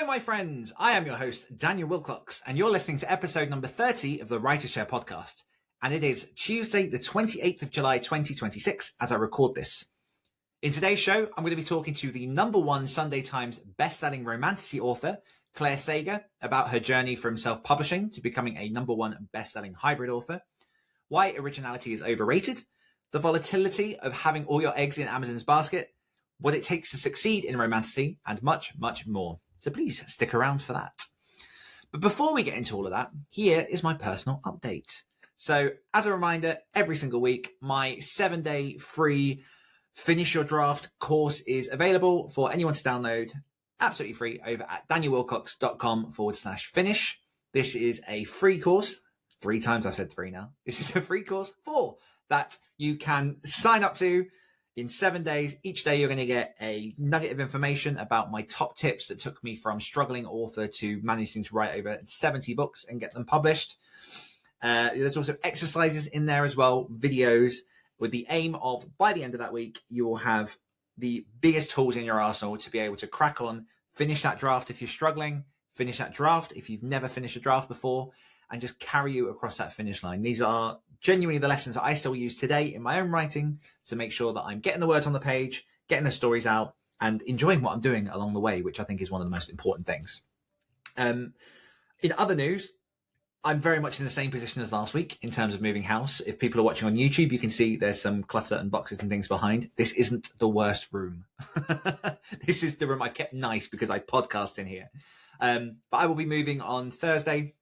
my friends. I am your host, Daniel Wilcox, and you're listening to episode number 30 of the Writer Share podcast. And it is Tuesday, the 28th of July, 2026, as I record this. In today's show, I'm going to be talking to the #1 Sunday Times bestselling romantasy author, Clare Sager, about her journey from self-publishing to becoming a #1 bestselling hybrid author, why originality is overrated, the volatility of having all your eggs in Amazon's basket, what it takes to succeed in romantasy, and much, much more. So please stick around for that. But before we get into all of that, here is my personal update. So as a reminder, every single week, my 7-day free Finish Your Draft course is available for anyone to download absolutely free over at danielwilcox.com/finish. This is a free course. 3 times I've said 3 now. This is a free course that you can sign up to in 7 days. Each day you're going to get a nugget of information about my top tips that took me from struggling author to managing to write over 70 books and get them published. There's also exercises in there as well, videos, with the aim of, by the end of that week, you will have the biggest tools in your arsenal to be able to crack on, finish that draft if you're struggling, finish that draft if you've never finished a draft before, and just carry you across that finish line. These are genuinely the lessons that I still use today in my own writing to make sure that I'm getting the words on the page, getting the stories out, and enjoying what I'm doing along the way, which I think is one of the most important things. In other news, I'm very much in the same position as last week in terms of moving house. If people are watching on YouTube, you can see there's some clutter and boxes and things behind. This isn't the worst room. This is the room I kept nice because I podcast in here. But I will be moving on Thursday.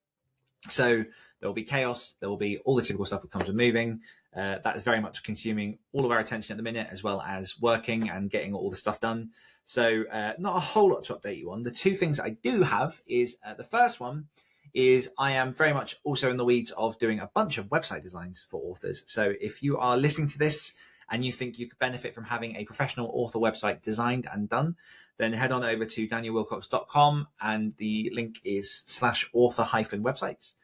So there will be chaos. There will be all the typical stuff that comes with moving. That is very much consuming all of our attention at the minute, as well as working and getting all the stuff done. So not a whole lot to update you on. The 2 things I do have is the first one is I am very much also in the weeds of doing a bunch of website designs for authors. So if you are listening to this and you think you could benefit from having a professional author website designed and done, then head on over to danielwilcox.com and the link is /author-websites.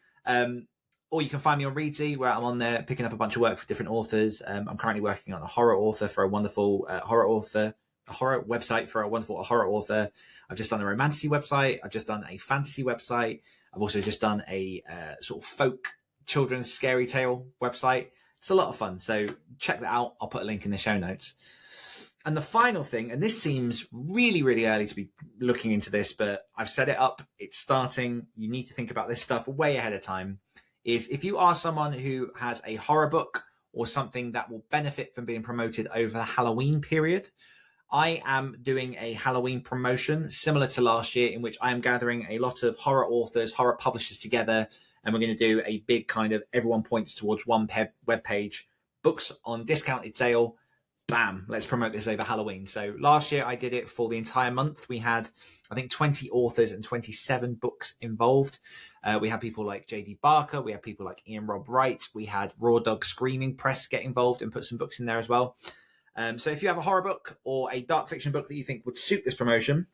Or you can find me on Readsy, where I'm on there picking up a bunch of work for different authors. I'm currently working on a horror author for a wonderful horror website for a wonderful horror author. I've just done a romantasy website. I've just done a fantasy website. I've also just done a sort of folk children's scary tale website. It's a lot of fun. So check that out. I'll put a link in the show notes. And the final thing, and this seems really, really early to be looking into this, but I've set it up. It's starting. You need to think about this stuff way ahead of time, is if you are someone who has a horror book or something that will benefit from being promoted over the Halloween period, I am doing a Halloween promotion similar to last year, in which I am gathering a lot of horror authors, horror publishers together, and we're going to do a big kind of everyone points towards one web page, books on discounted sale. Bam, let's promote this over Halloween. So last year I did it for the entire month. We had, I think, 20 authors and 27 books involved. We had people like J.D. Barker. We had people like Ian Rob Wright. We had Raw Dog Screaming Press get involved and put some books in there as well. So if you have a horror book or a dark fiction book that you think would suit this promotion,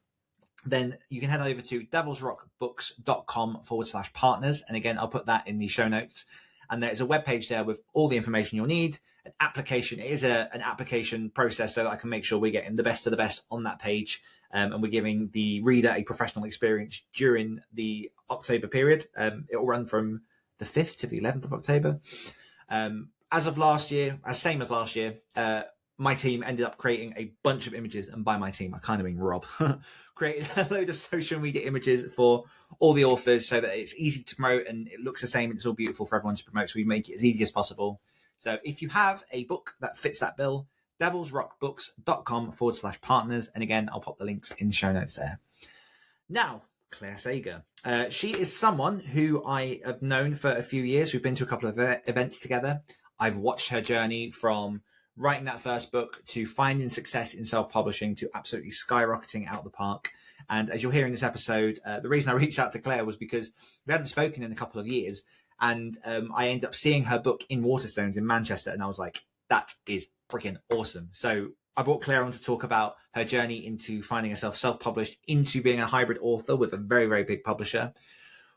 then you can head over to devilsrockbooks.com/partners. And again, I'll put that in the show notes. And there's a webpage there with all the information you'll need. An application, it is an application process, so that I can make sure we're getting the best of the best on that page. And we're giving the reader a professional experience during the October period. It will run from the 5th to the 11th of October. As of last year, same as last year, my team ended up creating a bunch of images, and by my team, I kind of mean Rob, created a load of social media images for all the authors so that it's easy to promote and it looks the same. It's all beautiful for everyone to promote. So we make it as easy as possible. So if you have a book that fits that bill, devilsrockbooks.com/partners. And again, I'll pop the links in the show notes there. Now, Clare Sager. She is someone who I have known for a few years. We've been to a couple of events together. I've watched her journey from writing that first book to finding success in self-publishing to absolutely skyrocketing out the park. And as you'll hear in this episode, the reason I reached out to Clare was because we hadn't spoken in a couple of years. And I ended up seeing her book in Waterstones in Manchester. And I was like, that is freaking awesome. So I brought Clare on to talk about her journey into finding herself self-published, into being a hybrid author with a very, very big publisher,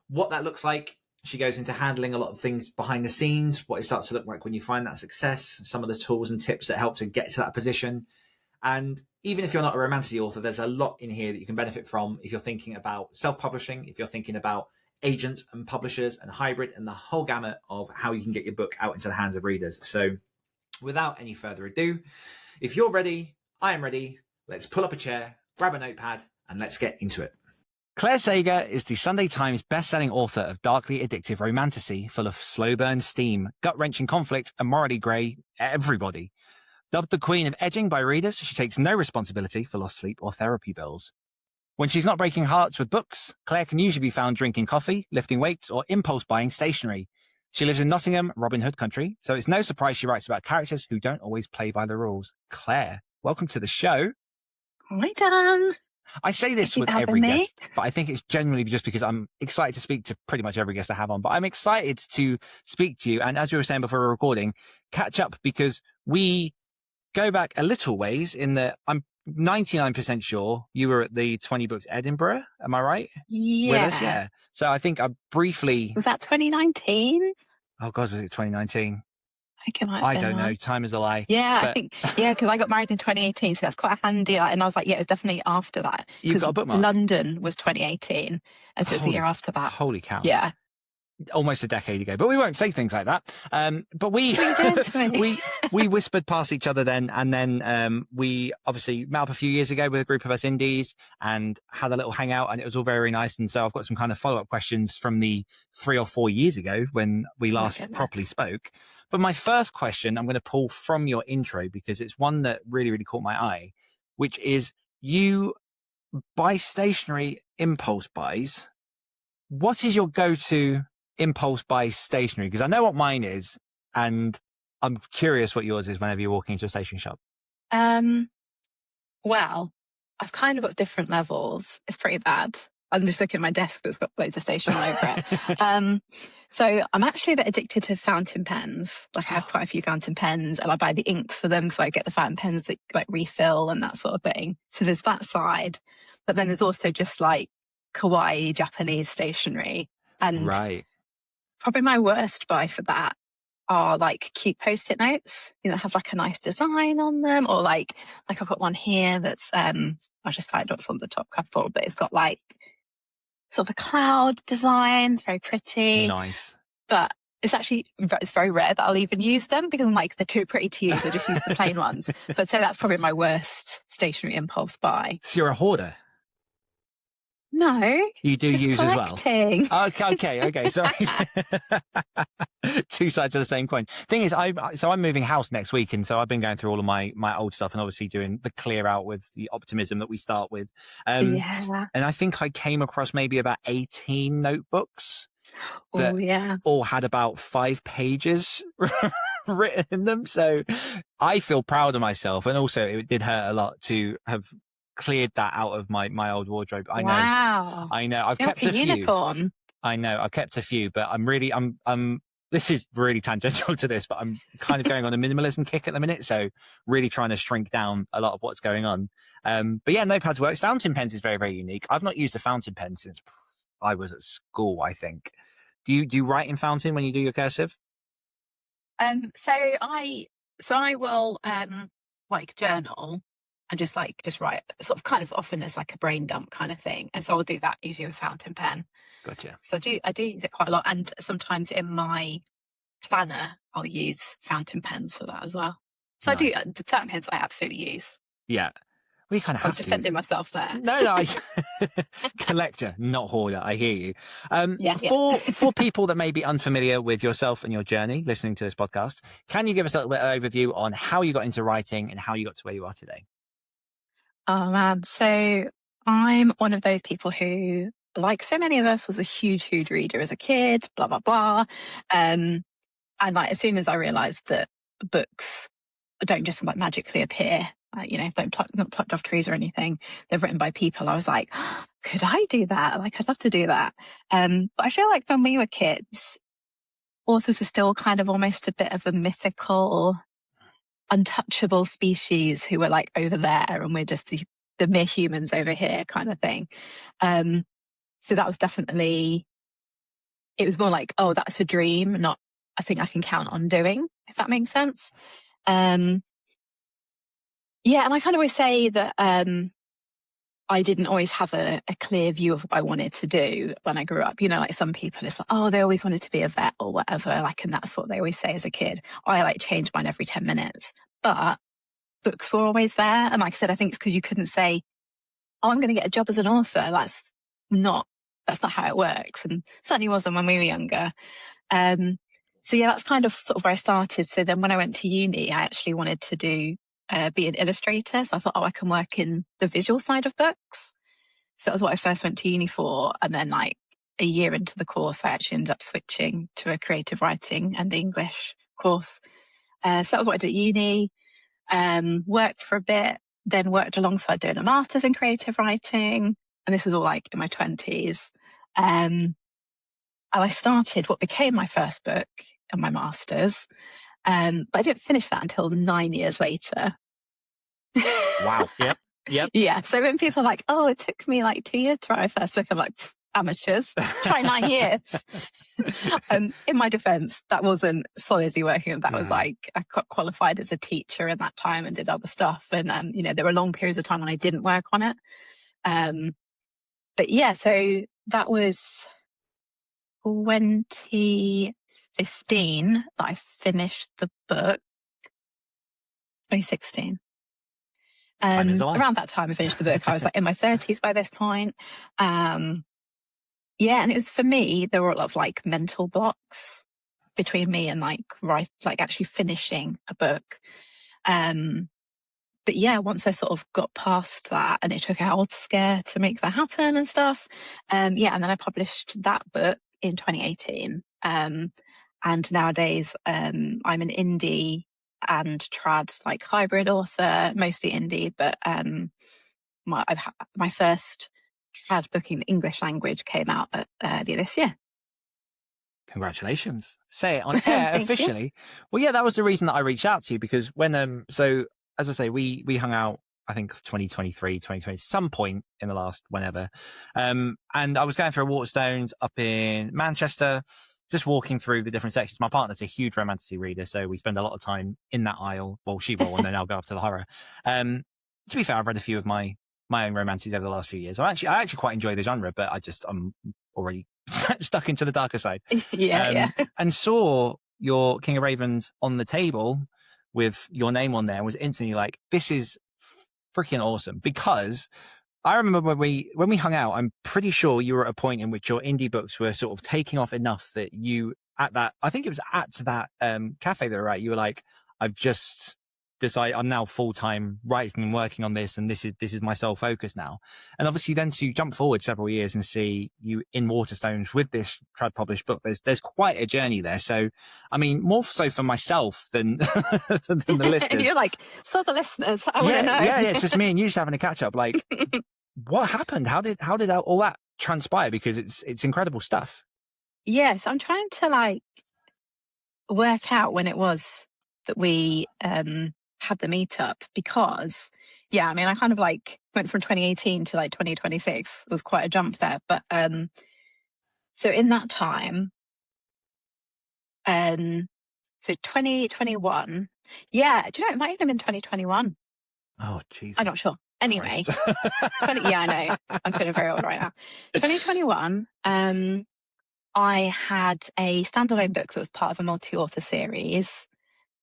what that looks like. She goes into handling a lot of things behind the scenes, what it starts to look like when you find that success, some of the tools and tips that help to get to that position. And even if you're not a romantasy author, there's a lot in here that you can benefit from if you're thinking about self-publishing, if you're thinking about agents and publishers and hybrid and the whole gamut of how you can get your book out into the hands of readers. So without any further ado, if you're ready, I am ready. Let's pull up a chair, grab a notepad, and let's get into it. Clare Sager is the Sunday Times best-selling author of darkly addictive romantasy full of slow burn steam, gut-wrenching conflict, and morally grey everybody. Dubbed the queen of edging by readers, she takes no responsibility for lost sleep or therapy bills. When she's not breaking hearts with books, Clare can usually be found drinking coffee, lifting weights, or impulse buying stationery. She lives in Nottingham, Robin Hood country, so it's no surprise she writes about characters who don't always play by the rules. Clare, welcome to the show. Hi, Dan. I say this with every guest, but I think it's genuinely just because I'm excited to speak to pretty much every guest I have on. But I'm excited to speak to you. And as we were saying before we were recording, catch up because we go back a little ways in that I'm 99% sure you were at the 20 Books Edinburgh. Am I right? Yeah. With us? Yeah. So I think I briefly... Was that 2019? Oh, God, was it 2019? I don't know. Time is a lie. Yeah, but... I think, because I got married in 2018, so that's quite a handy. And I was like, yeah, it was definitely after that. You've got a bookmark? London was 2018, and so it's the year after that. Holy cow. Yeah. Almost a decade ago, but we won't say things like that. But we we whispered past each other then, and then we obviously met up a few years ago with a group of us indies and had a little hangout, and it was all very nice. And so I've got some kind of follow-up questions from the 3 or 4 years ago when we last properly spoke. But my first question I'm going to pull from your intro because it's one that really, really caught my eye, which is you buy stationery impulse buys. What is your go-to impulse buy stationery? Because I know what mine is, and I'm curious what yours is whenever you're walking into a stationery shop. Well, I've kind of got different levels. It's pretty bad. I'm just looking at my desk that's got loads of stationery over it. So I'm actually a bit addicted to fountain pens. Like I have quite a few fountain pens, and I buy the inks for them because I get the fountain pens that like refill and that sort of thing. So there's that side, but then there's also just like kawaii Japanese stationery. And probably my worst buy for that are like cute post-it notes, have like a nice design on them, or like I've got one here that's I'll just find what's on the top couple, but it's got like sort of a cloud design. It's very pretty. Nice. But it's very rare that I'll even use them because I'm like, they're too pretty to use. I just use the plain ones. So I'd say that's probably my worst stationery impulse buy. So you're a hoarder? No. You do use collecting. As well? Okay. Sorry. Two sides of the same coin. Thing is, I'm moving house next week, and so I've been going through all of my old stuff and obviously doing the clear out with the optimism that we start with. And I think I came across maybe about 18 notebooks that all had about 5 pages written in them. So I feel proud of myself, and also it did hurt a lot to have cleared that out of my old wardrobe. I know. I've kept a few. Unicorn. I know. I've kept a few, but I'm this is really tangential to this, but I'm kind of going on a minimalism kick at the minute. So really trying to shrink down a lot of what's going on. But yeah, notepads works. Fountain pens is very, very unique. I've not used a fountain pen since I was at school, I think. Do you write in fountain when you do your cursive? So I will like journal and just write sort of kind of often as like a brain dump kind of thing. And so I'll do that usually with a fountain pen. Gotcha. So I do use it quite a lot. And sometimes in my planner, I'll use fountain pens for that as well. So nice. The fountain pens I absolutely use. Yeah. We kind of have I'm defending myself there. No, collector, not hoarder. I hear you. For people that may be unfamiliar with yourself and your journey listening to this podcast, can you give us a little bit of overview on how you got into writing and how you got to where you are today? Oh man, so I'm one of those people who, like so many of us, was a huge reader as a kid, blah, blah, blah. And like as soon as I realised that books don't just like magically appear, not plucked off trees or anything, they're written by people, I was like, oh, could I do that? Like, I'd love to do that. But I feel like when we were kids, authors were still kind of almost a bit of a mythical, untouchable species who were like over there and we're just the mere humans over here kind of thing. So that was definitely, it was more like, oh, that's a dream, not a thing I can count on doing, if that makes sense. Yeah, and I kind of always say that I didn't always have a clear view of what I wanted to do when I grew up. You know, like some people, it's like, oh, they always wanted to be a vet or whatever. Like, and that's what they always say as a kid. I like change mine every 10 minutes. But books were always there. And like I said, I think it's because you couldn't say, oh, I'm going to get a job as an author. Not, that's not how it works. And certainly wasn't when we were younger. So yeah, that's kind of sort of where I started. So then when I went to uni, I actually wanted to be an illustrator. So I thought, oh, I can work in the visual side of books. So that was what I first went to uni for. And then like a year into the course, I actually ended up switching to a creative writing and English course. So that was what I did at uni. Worked for a bit, then worked alongside doing a master's in creative writing. And this was all like in my 20s. And I started what became my first book and my master's. But I didn't finish that until 9 years later. Wow. Yep. Yeah. So when people are like, oh, it took me like 2 years to write my first book, I'm like, amateurs, try 9 years. In my defense, that wasn't solidly working. That was like, I got qualified as a teacher in that time and did other stuff. And, there were long periods of time when I didn't work on it. But yeah, so that was 2015 that I finished the book. 2016. Around that time I finished the book. I was like in my 30s by this point. And it was, for me, there were a lot of like mental blocks between me and like actually finishing a book. But yeah, once I sort of got past that, and it took a health scare to make that happen and stuff. And then I published that book in 2018. And nowadays, I'm an indie and trad like hybrid author, mostly indie, but my first trad book in the English language came out earlier this year. Congratulations. Say it on air officially. You. Well, yeah, that was the reason that I reached out to you, because when, so as I say, we hung out, I think 2023, 2020, some point in the last whenever. And I was going through a Waterstones up in Manchester, just walking through the different sections. My partner's a huge romantasy reader, so we spend a lot of time in that aisle. Well, she will, and then I'll go off to the horror. To be fair, I've read a few of my own romances over the last few years. I actually quite enjoy the genre, but I'm already stuck into the darker side. Yeah. And saw your King of Ravens on the table with your name on there, and was instantly like, this is freaking awesome. Because I remember when we hung out, I'm pretty sure you were at a point in which your indie books were sort of taking off enough that you, at that, I think it was at that cafe that we were at, you were like, I've just decided I'm now full-time writing and working on this, and this is my sole focus now. And obviously then to jump forward several years and see you in Waterstones with this trad published book, there's quite a journey there. So I mean, more so for myself than than the listeners. You're like, so the listeners, I want to know. Yeah, it's just me and you just having a catch up. Like, what happened? How did all that transpire? Because it's incredible stuff. Yes, I'm trying to like work out when it was that we had the meetup, because I kind of like went from 2018 to like 2026. It was quite a jump there. But so in that time, so 2021, do you know, it might have been 2021. Oh, Jesus. I'm not sure. Anyway, I know. I'm feeling very old right now. 2021, I had a standalone book that was part of a multi-author series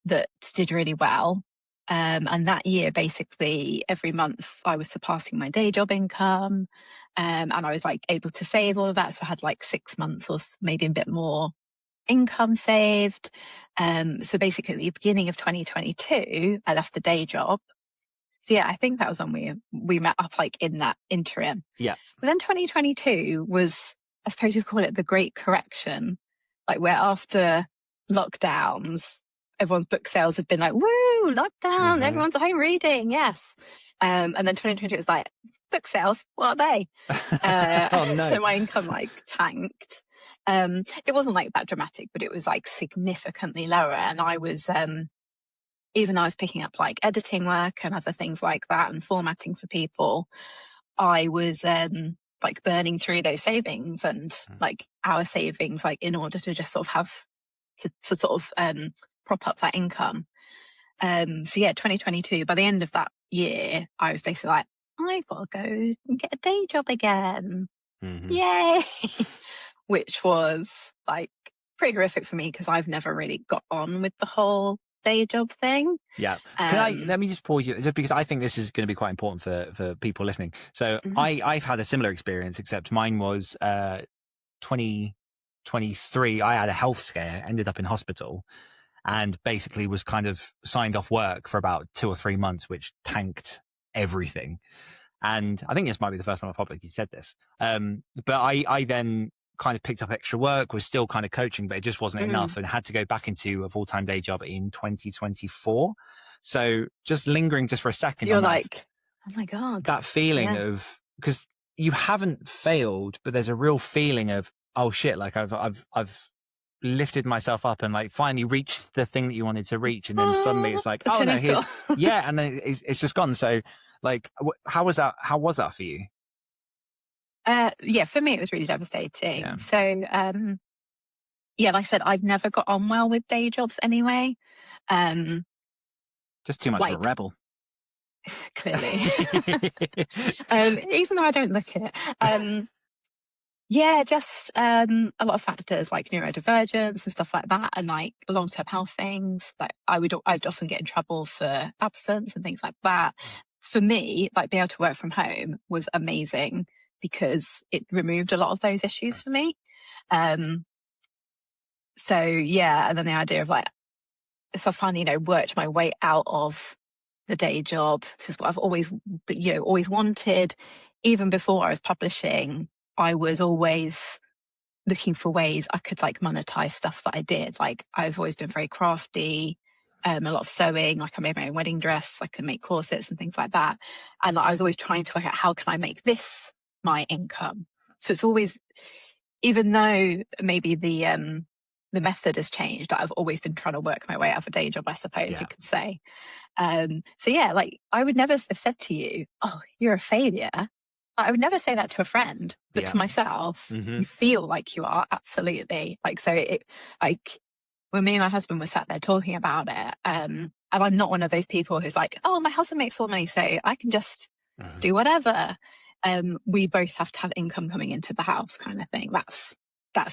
that did really well. And that year, basically, every month I was surpassing my day job income. And I was like able to save all of that. So I had like 6 months or maybe a bit more income saved. So basically at the beginning of 2022, I left the day job. So yeah, I think that was when we met up like in that interim. Yeah. But then 2022 was, I suppose you'd call it the Great Correction, like where after lockdowns, everyone's book sales had been like, woo, lockdown, everyone's at home reading, yes. And then 2022 was like, book sales, what are they? Oh, no. So my income like tanked. It wasn't like that dramatic, but it was like significantly lower. And I was, even though I was picking up like editing work and other things like that and formatting for people, I was like burning through those savings and like our savings, like in order to just sort of have to sort of prop up that income. So yeah, 2022, by the end of that year, I was basically like, I've got to go and get a day job again. Mhm. Yay! Which was like pretty horrific for me because I've never really got on with the whole day job thing. Yeah. Let me just pause you, just because I think this is going to be quite important for people listening. So I've had a similar experience, except mine was 2023. I had a health scare, ended up in hospital, and basically was kind of signed off work for about 2 or 3 months, which tanked everything. And I think this might be the first time I've publicly said this. But I then kind of picked up extra work, was still kind of coaching, but it just wasn't enough, and had to go back into a full-time day job in 2024. So just lingering just for a second. You're like, oh my God. That feeling of, because you haven't failed, but there's a real feeling of, oh shit, like I've lifted myself up and like finally reached the thing that you wanted to reach. And then suddenly it's like, oh no, here's, yeah. And then it's just gone. So like, how was that for you? Yeah, for me, it was really devastating. Yeah. So, yeah, like I said, I've never got on well with day jobs anyway. Just too much of a rebel. Clearly. Even though I don't look it. Yeah, just a lot of factors like neurodivergence and stuff like that, and like long-term health things. Like I'd often get in trouble for absence and things like that. For me, like being able to work from home was amazing because it removed a lot of those issues for me. So yeah, and then the idea of like, so I finally, worked my way out of the day job. This is what I've always wanted. Even before I was publishing, I was always looking for ways I could like monetize stuff that I did. Like I've always been very crafty, a lot of sewing, like I made my own wedding dress, I can make corsets and things like that. And I was always trying to work out how can I make this my income. So it's always, even though maybe the method has changed, I've always been trying to work my way out of a day job, I suppose you could say. So yeah, like I would never have said to you, oh, you're a failure. I would never say that to a friend, but to myself, you feel like you are, absolutely. Like, so like when me and my husband were sat there talking about it, and I'm not one of those people who's like, oh, my husband makes all the money, so I can just do whatever. We both have to have income coming into the house kind of thing. That's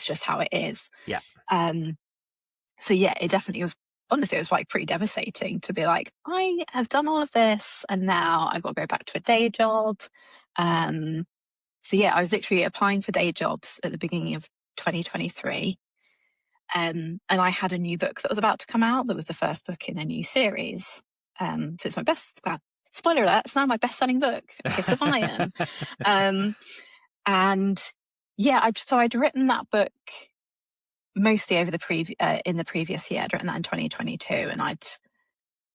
just how it is. Yeah. So yeah, it definitely was. Honestly, it was like pretty devastating to be like, I have done all of this and now I've got to go back to a day job. So yeah, I was literally applying for day jobs at the beginning of 2023. And I had a new book that was about to come out. That was the first book in a new series. So it's my spoiler alert, it's now my best-selling book, Kiss of Iron. And yeah, I'd written that book mostly over in the previous year. I'd written that in 2022, and I'd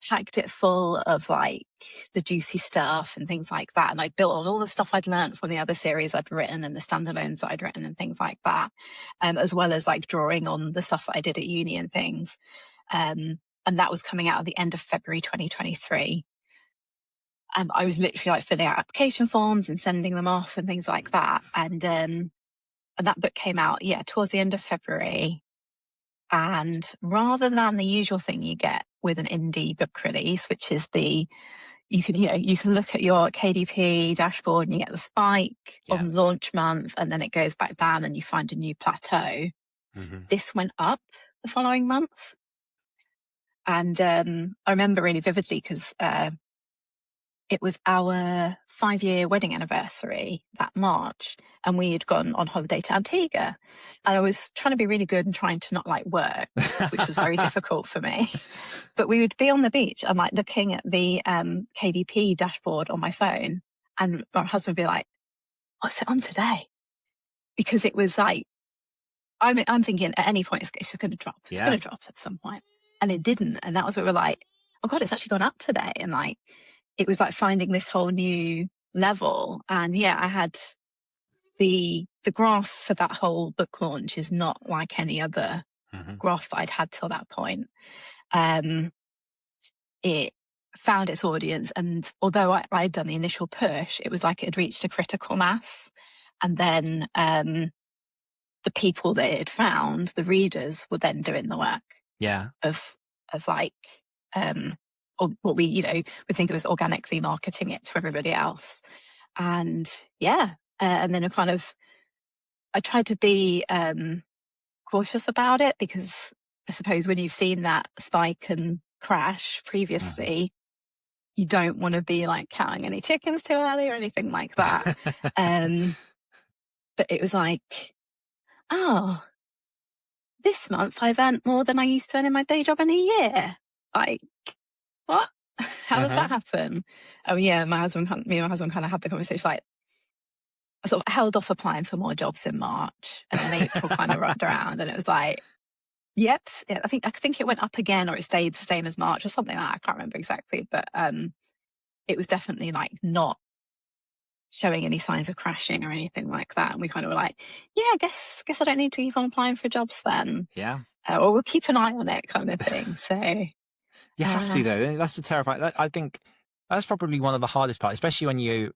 packed it full of like the juicy stuff and things like that. And I'd built on all the stuff I'd learned from the other series I'd written and the standalones that I'd written and things like that, as well as like drawing on the stuff that I did at uni and things. And that was coming out at the end of February 2023. And I was literally like filling out application forms and sending them off and things like that. And that book came out, towards the end of February. And rather than the usual thing you get with an indie book release, which is you can look at your KDP dashboard and you get the spike on launch month, and then it goes back down and you find a new plateau. This went up the following month. And I remember really vividly because it was our 5-year wedding anniversary that March, and we had gone on holiday to Antigua. And I was trying to be really good and trying to not like work, which was very difficult for me. But we would be on the beach and like looking at the KDP dashboard on my phone, and my husband would be like, what's it on today? Because it was like, I'm thinking at any point it's just going to drop. It's going to drop at some point. And it didn't. And that was where we're like, oh God, it's actually gone up today. And like, it was like finding this whole new level. And yeah, I had the graph for that whole book launch is not like any other graph that I'd had till that point. It found its audience. And although I'd done the initial push, it was like it had reached a critical mass. And then the people that it had found, the readers, were then doing the work. Yeah. Of like what we, we think of as organically marketing it to everybody else. And and then I tried to be cautious about it, because I suppose when you've seen that spike and crash previously, you don't want to be like counting any chickens too early or anything like that. But it was like, oh, this month I've earned more than I used to earn in my day job in a year. Like, what? How does that happen? Oh yeah, me and my husband kind of had the conversation, like, I sort of held off applying for more jobs in March, and then April kind of rolled around, and it was like, yep, I think it went up again, or it stayed the same as March or something like that. I can't remember exactly, but it was definitely like not showing any signs of crashing or anything like that. And we kind of were like, yeah, I guess I don't need to keep on applying for jobs then. Yeah. Or we'll keep an eye on it, kind of thing. So you have to, though. That's the terrifying. I think that's probably one of the hardest parts, especially when you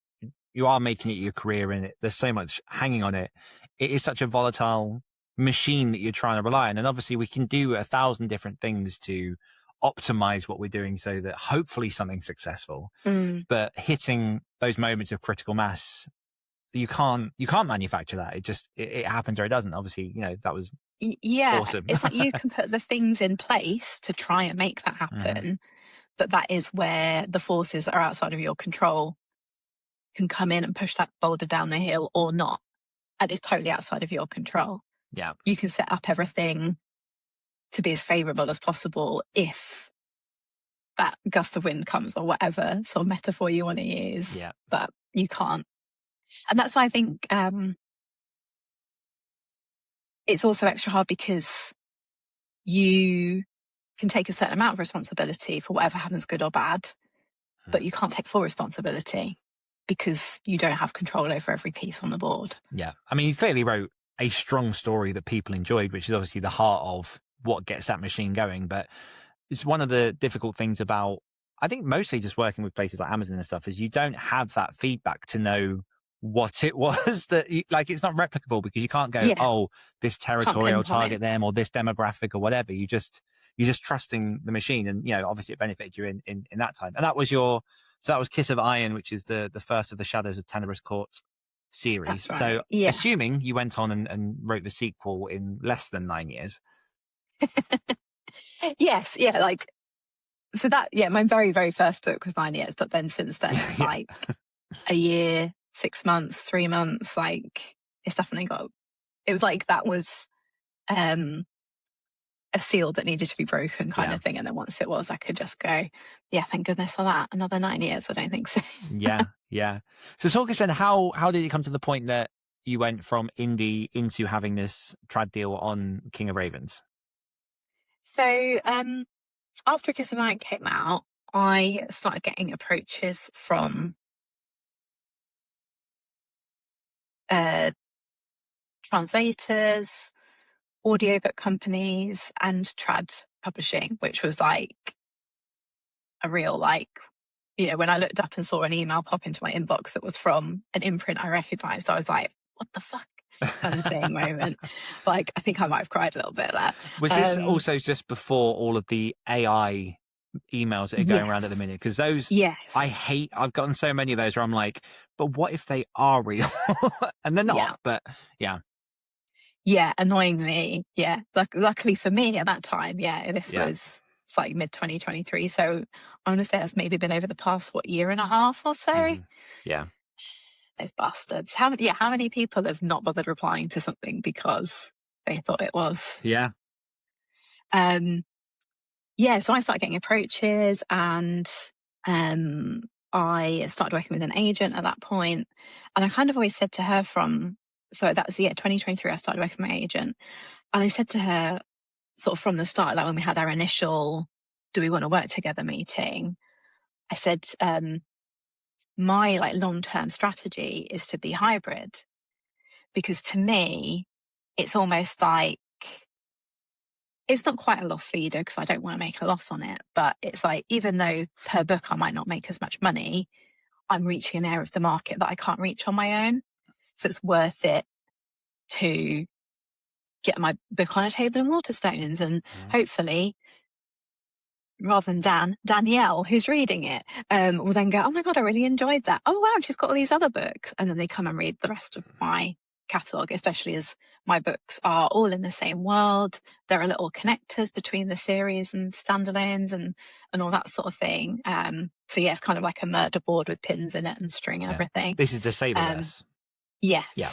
are making it your career and there's so much hanging on it. It is such a volatile machine that you're trying to rely on. And obviously we can do 1,000 different things to optimize what we're doing so that hopefully something's successful. But hitting those moments of critical mass, you can't manufacture that. It happens or it doesn't. Obviously, that was awesome. It's like you can put the things in place to try and make that happen, but that is where the forces that are outside of your control can come in and push that boulder down the hill or not. And it's totally outside of your control. Yeah. You can set up everything to be as favorable as possible if that gust of wind comes, or whatever sort of metaphor you want to use. Yeah. But you can't. And that's why I think it's also extra hard, because you can take a certain amount of responsibility for whatever happens, good or bad, but you can't take full responsibility because you don't have control over every piece on the board. Yeah. I mean, you clearly wrote a strong story that people enjoyed, which is obviously the heart of what gets that machine going. But it's one of the difficult things about, I think, mostly just working with places like Amazon and stuff, is you don't have that feedback to know what it was that it's not replicable, because you can't go, oh, this territory will target them, or this demographic or whatever. You're just trusting the machine. And, obviously it benefited you in that time. And that was that was Kiss of Iron, which is the first of the Shadows of Tenebrous Court series. Right. So assuming you went on and wrote the sequel in less than 9 years. Yes. Yeah. So that, my very, very first book was 9 years, but then since then, it's like a year, 6 months, 3 months, it's definitely it was like that was a seal that needed to be broken kind of thing. And then once it was, I could just go, thank goodness for that. Another 9 years. I don't think so. Yeah. So talk us then, how did it come to the point that you went from indie into having this trad deal on King of Ravens? So after Kiss of Iron came out, I started getting approaches from translators, audiobook companies, and trad publishing, which was like a real when I looked up and saw an email pop into my inbox that was from an imprint I recognized, I was like, what the fuck? Kind of thing moment. I think I might have cried a little bit there. Was this also just before all of the AI emails that are going around at the minute? Because those, I've gotten so many of those where I'm like, but what if they are real? And they're not, but annoyingly, luckily for me at that time, was it's like mid 2023, so I want to say that's maybe been over the past year and a half or so. Those bastards. How many people have not bothered replying to something because they thought it was? So I started getting approaches, and I started working with an agent at that point. And I kind of always said to her that was 2023, I started working with my agent. And I said to her sort of from the start, when we had our initial do we want to work together meeting, I said, my long-term strategy is to be hybrid, because to me, it's almost like, it's not quite a loss leader because I don't want to make a loss on it, but it's like, even though per book I might not make as much money, I'm reaching an area of the market that I can't reach on my own. So it's worth it to get my book on a table in Waterstones, and hopefully rather than Danielle, who's reading it, will then go, oh my God, I really enjoyed that. Oh, wow, she's got all these other books. And then they come and read the rest of my catalogue, especially as my books are all in the same world. There are little connectors between the series and standalones and all that sort of thing. So yeah, it's kind of like a murder board with pins in it and string and everything. This is the Saberverse. Yes. Yeah.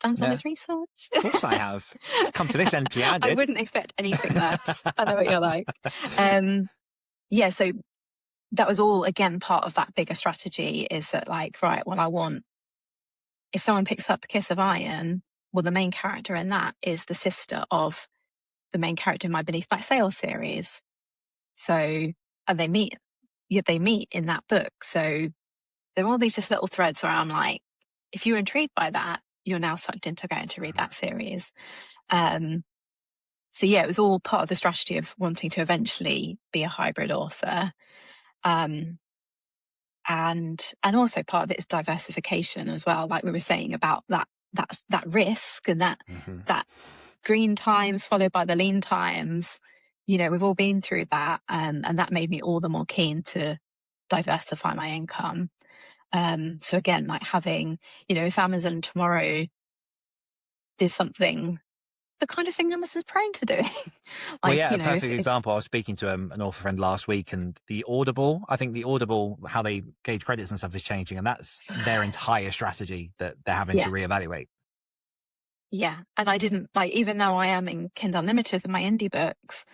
Dan's on his research. Of course I have. Come to this entry, I did. I wouldn't expect anything less. I know what you're like. Yeah, so that was all, again, part of that bigger strategy is that like, right, well, I want, if someone picks up Kiss of Iron, well, the main character in that is the sister of the main character in my Beneath Black Sail series. So, and they meet in that book. So there are all these just little threads where I'm like, if you're intrigued by that, you're now sucked into going to read that series. So yeah, it was all part of the strategy of wanting to eventually be a hybrid author. And also part of it is diversification as well. Like we were saying about that risk and that green times followed by the lean times. You know, we've all been through that. And that made me all the more keen to diversify my income. So again, like having, you know, if Amazon tomorrow did something, the kind of thing Amazon's prone to doing. Like, well, yeah, you know, a perfect example. I was speaking to an author friend last week, and I think the Audible, how they gauge credits and stuff is changing, and that's their entire strategy that they're having to reevaluate. Yeah, and I didn't like, even though I am in Kindle Unlimited with my indie books,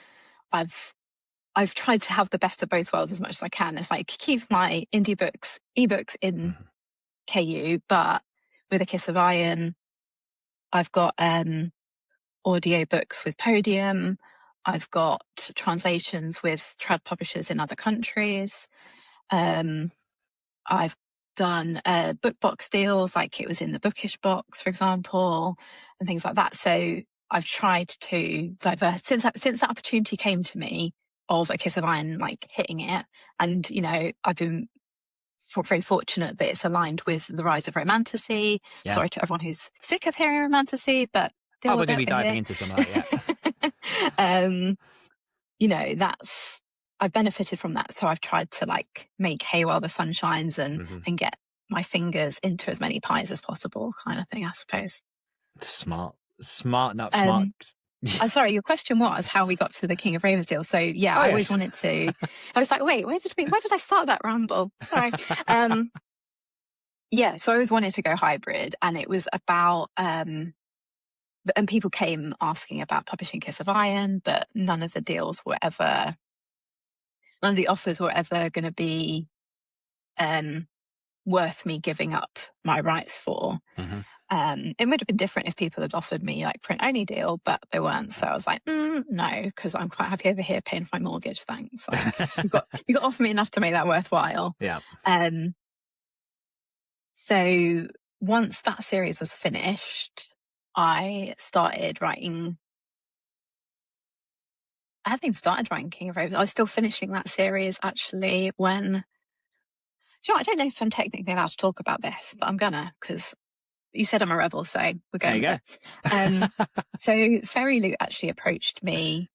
I've tried to have the best of both worlds as much as I can. It's like keep my indie books, ebooks in KU, but with A Kiss of Iron, I've got audio books with Podium. I've got translations with trad publishers in other countries. I've done book box deals, like it was in the Bookish box, for example, and things like that. So I've tried to since that opportunity came to me of A Kiss of Iron, like hitting it. And, you know, I've been very fortunate that it's aligned with the rise of romantasy. Yeah. Sorry to everyone who's sick of hearing romantasy, but we're going to be diving into some of that, yeah. You know, I've benefited from that. So I've tried to like make hay while the sun shines and get my fingers into as many pies as possible, kind of thing, I suppose. Smart. I'm sorry, your question was how we got to the King of Ravens deal. So yeah, I always wanted to. I was like, wait, where did I start that ramble? Sorry. Yeah, so I always wanted to go hybrid, and it was about and people came asking about publishing Kiss of Iron, but none of the offers were ever going to be worth me giving up my rights for. It would have been different if people had offered me like print only deal, but they weren't. So I was like, no, because I'm quite happy over here paying for my mortgage. Thanks. Like, you got to offer me enough to make that worthwhile. Yeah. So once that series was finished, I started writing. I hadn't even started writing King of Ravens. I was still finishing that series actually when. You know, I don't know if I'm technically allowed to talk about this, but I'm gonna, because you said I'm a rebel, so we're going. There you go. So Fairyloot actually approached me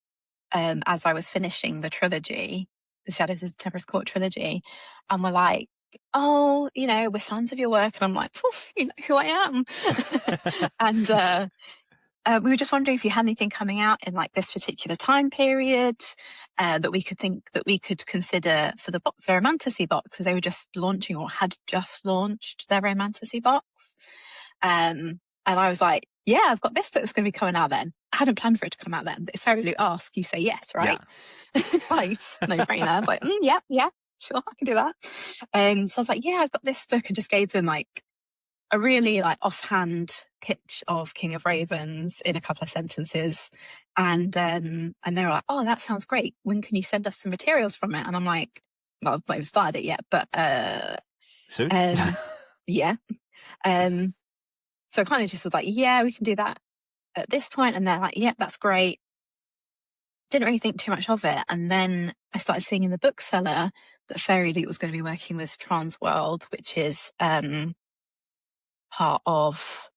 as I was finishing the trilogy, the Shadows of Temperance Court trilogy, and were like, "Oh, you know, we're fans of your work," and I'm like, "You know who I am," and. We were just wondering if you had anything coming out in like this particular time period that we could consider for the box, their romantasy box, because they were just launching or had just launched their romantasy box. And I was like, yeah, I've got this book that's going to be coming out then. I hadn't planned for it to come out then, but if Fairyloot asks, you say yes, right? Yeah. Right, no brainer. Like, yeah, sure, I can do that. So I was like, yeah, I've got this book, and just gave them like a really like offhand pitch of King of Ravens in a couple of sentences, and they were like, "Oh, that sounds great. When can you send us some materials from it?" And I'm like, "Well, I've not even started it yet, but soon." Yeah. So I kind of just was like, "Yeah, we can do that at this point," and they're like, "Yep, that's great." Didn't really think too much of it, and then I started seeing in the bookseller that Fairyloot was going to be working with Transworld, which is part of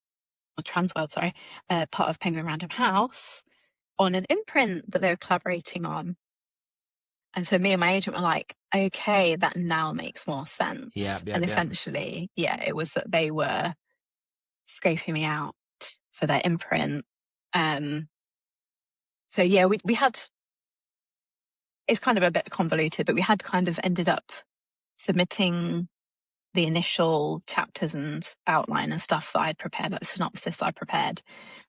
part of Penguin Random House, on an imprint that they were collaborating on. And so me and my agent were like, okay, that now makes more sense. And essentially, it was that they were scoping me out for their imprint. So yeah, we had, it's kind of a bit convoluted, but we had kind of ended up submitting the initial chapters and outline and stuff that I'd prepared, like the synopsis I prepared.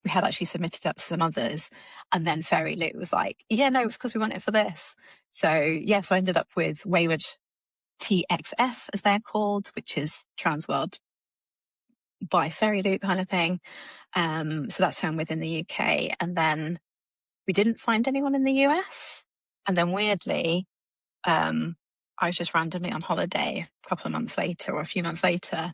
We had actually submitted up to some others. And then Fairyloot was like, yeah, no, it's because we want it for this. So so I ended up with Wayward TXF, as they're called, which is Transworld by Fairyloot kind of thing. So that's who I'm with in the UK. And then we didn't find anyone in the US. And then weirdly, I was just randomly on holiday a couple of months later or a few months later,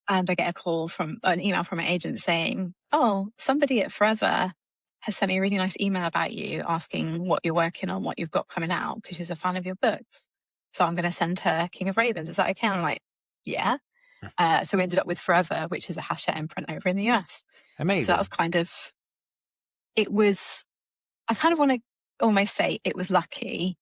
and I get a call from an email from my agent saying, oh, somebody at Forever has sent me a really nice email about you, asking what you're working on, what you've got coming out, because she's a fan of your books. So I'm going to send her King of Ravens. Is that okay? I'm like, yeah. So we ended up with Forever, which is a Hachette imprint over in the US. Amazing. So that was kind of, it was, I kind of want to almost say it was lucky,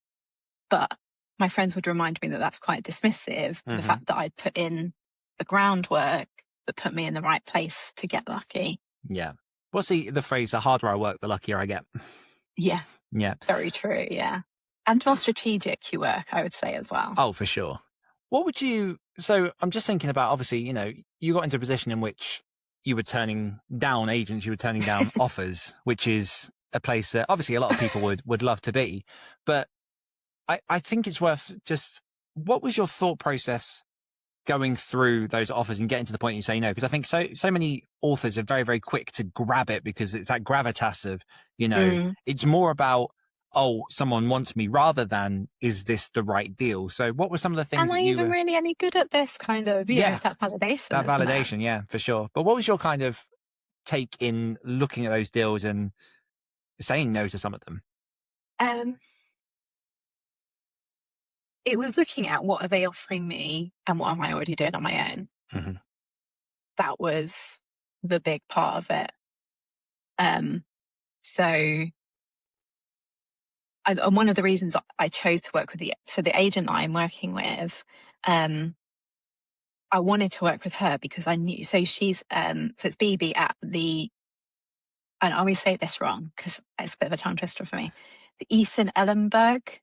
but my friends would remind me that that's quite dismissive. The fact that I'd put in the groundwork that put me in the right place to get lucky. Yeah. What's the phrase, the harder I work, the luckier I get? Yeah. Yeah. Very true. Yeah. And more strategic you work, I would say as well. Oh, for sure. What would you, so I'm just thinking about, obviously, you know, you got into a position in which you were turning down agents, you were turning down offers, which is a place that obviously a lot of people would love to be. But I think it's worth just, what was your thought process going through those offers and getting to the point you say no? Because I think so many authors are very, very quick to grab it because it's that gravitas of, you know, it's more about, oh, someone wants me rather than, is this the right deal? So what were some of the things Am I even really any good at this kind of, you know, it's that validation? That validation, yeah, for sure. But what was your kind of take in looking at those deals and saying no to some of them? It was looking at what are they offering me and what am I already doing on my own. That was the big part of it. So one of the reasons I chose to work with the agent I'm working with, I wanted to work with her because I knew, so she's, so it's BB at the, and I always say this wrong because it's a bit of a tongue twister for me, the Ethan Ellenberg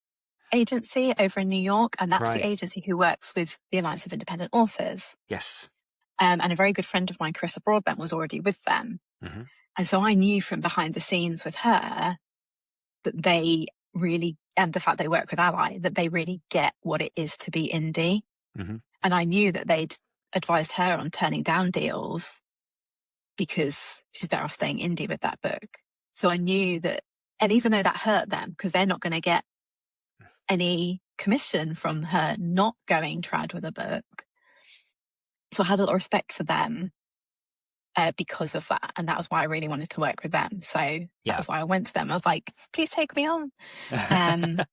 agency over in New York, and that's the agency who works with the Alliance of Independent Authors. Yes. And a very good friend of mine, Carissa Broadbent, was already with them. And so I knew from behind the scenes with her that they really, and the fact they work with Ally, that they really get what it is to be indie. And I knew that they'd advised her on turning down deals because she's better off staying indie with that book. So I knew that, and even though that hurt them, because they're not going to get any commission from her not going trad with a book. So I had a lot of respect for them because of that. And that was why I really wanted to work with them. So that was why I went to them. I was like, please take me on. So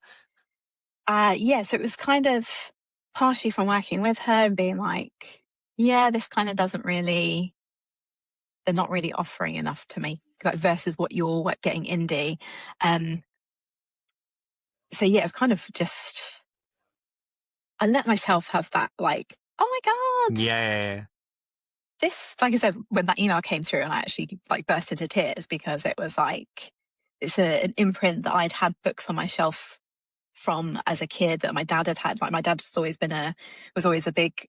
it was kind of partially from working with her and being like, yeah, this kind of doesn't really, they're not really offering enough to make, like, versus what you're getting indie. So yeah, it was kind of just, I let myself have that, like, oh my God. Yeah. This, like I said, when that email came through, and I actually like burst into tears because it was like, it's an imprint that I'd had books on my shelf from as a kid that my dad had. Like, my dad was always a big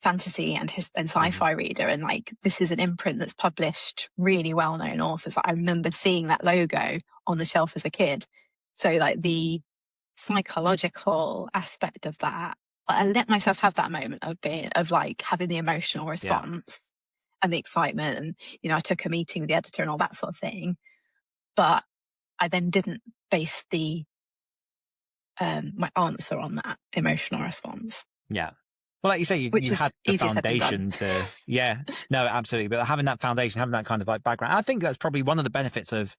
fantasy and sci-fi reader, and like, this is an imprint that's published really well-known authors. Like, I remembered seeing that logo on the shelf as a kid. So like the psychological aspect of that, I let myself have that moment of like having the emotional response and the excitement. And, you know, I took a meeting with the editor and all that sort of thing, but I then didn't base my answer on that emotional response. Yeah. Well, like you say, you had the foundation to, no, absolutely. But having that foundation, having that kind of like background, I think that's probably one of the benefits of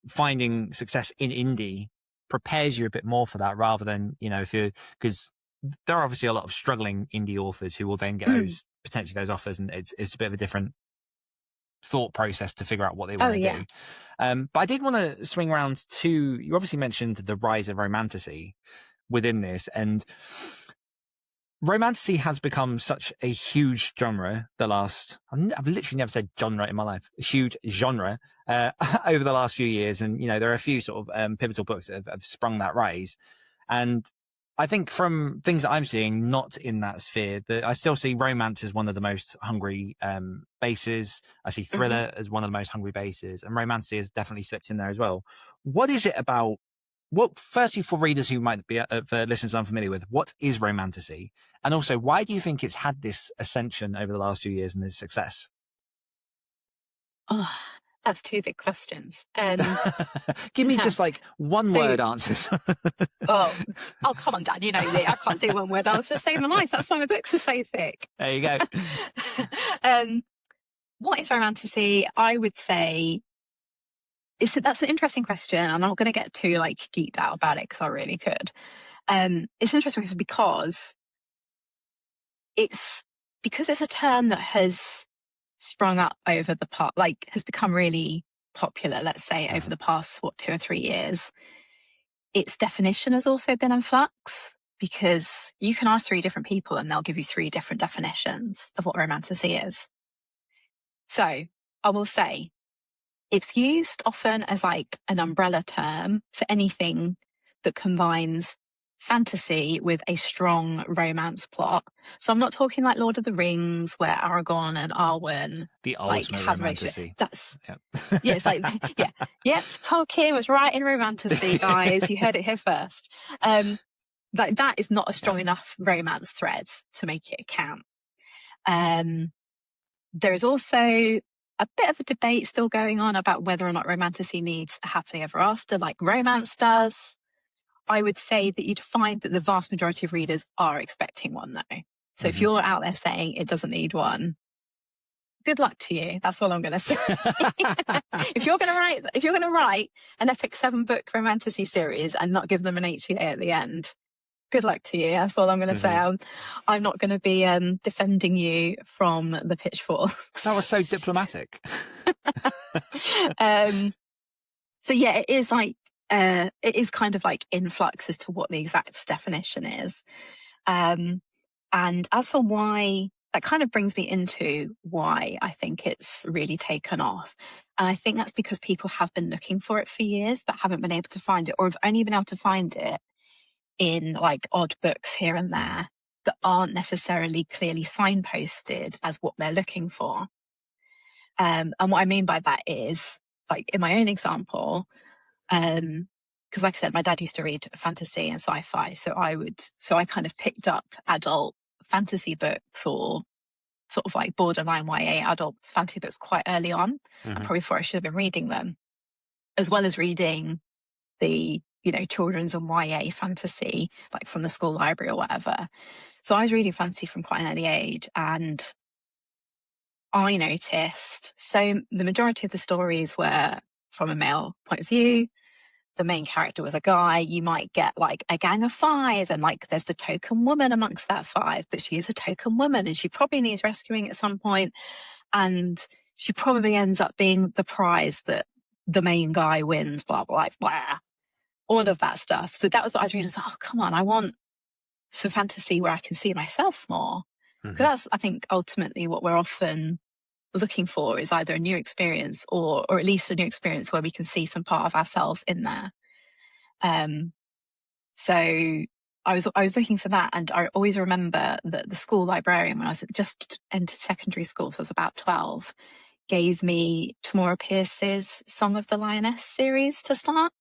finding success in indie, prepares you a bit more for that rather than, you know, because there are obviously a lot of struggling indie authors who will then get potentially those offers, and it's a bit of a different thought process to figure out what they want to do. But I did want to swing around to, you obviously mentioned the rise of romantasy within this, and romantasy has become such a huge genre I've literally never said genre in my life, a huge genre over the last few years. And, you know, there are a few sort of pivotal books that have sprung that rise. And I think from things that I'm seeing, not in that sphere, that I still see romance as one of the most hungry bases. I see thriller as one of the most hungry bases, and romantasy has definitely slipped in there as well. What is it about? Firstly, for readers who might be, for listeners unfamiliar with, what is romantasy? And also, why do you think it's had this ascension over the last few years and this success? Oh, that's two big questions. Give me just like one word answers. oh, come on, Dad. You know me. I can't do one word answers. Save my life. That's why my books are so thick. There you go. What is romantasy? I would say that's an interesting question. I'm not going to get too like geeked out about it because I really could. It's interesting because it's a term that has sprung up over the past, like has become really popular, let's say, over the past 2 or 3 years. Its definition has also been in flux, because you can ask 3 different people and they'll give you 3 different definitions of what romantasy is. So I will say it's used often as like an umbrella term for anything that combines fantasy with a strong romance plot. So I'm not talking like Lord of the Rings, where Aragorn and Arwen the ultimate romantasy. That's it's like yep. Tolkien was writing romantasy, guys. You heard it here first. Like that is not a strong enough romance thread to make it count. There is also a bit of a debate still going on about whether or not romantasy needs a happily ever after, like romance does. I would say that you'd find that the vast majority of readers are expecting one, though. So if you're out there saying it doesn't need one, good luck to you. That's all I'm going to say. If you're going to write an epic 7-book romantasy series and not give them an HVA at the end, good luck to you. That's all I'm going to say. I'm not going to be defending you from the pitchforks. That was so diplomatic. So yeah, it is like it is kind of like in flux as to what the exact definition is. And as for why, that kind of brings me into why I think it's really taken off. And I think that's because people have been looking for it for years, but haven't been able to find it, or have only been able to find it in like odd books here and there that aren't necessarily clearly signposted as what they're looking for. And what I mean by that is, like in my own example, because like I said, my dad used to read fantasy and sci-fi, so I kind of picked up adult fantasy books, or sort of like borderline YA adult fantasy books quite early on, and probably before I should have been reading them, as well as reading the, you know, children's and YA fantasy, like from the school library or whatever. So I was reading fantasy from quite an early age, and I noticed, so the majority of the stories were from a male point of view. The main character was a guy. You might get like a gang of 5, and like there's the token woman amongst that 5, but she is a token woman and she probably needs rescuing at some point, and she probably ends up being the prize that the main guy wins, blah, blah, blah, all of that stuff. So that was what I was reading. I was like, oh, come on, I want some fantasy where I can see myself more. Because that's, I think, ultimately what we're often looking for, is either a new experience or at least a new experience where we can see some part of ourselves in there. So I was looking for that, and I always remember that the school librarian, when I was just entered secondary school, so I was about 12, gave me Tamora Pierce's Song of the Lioness series to start.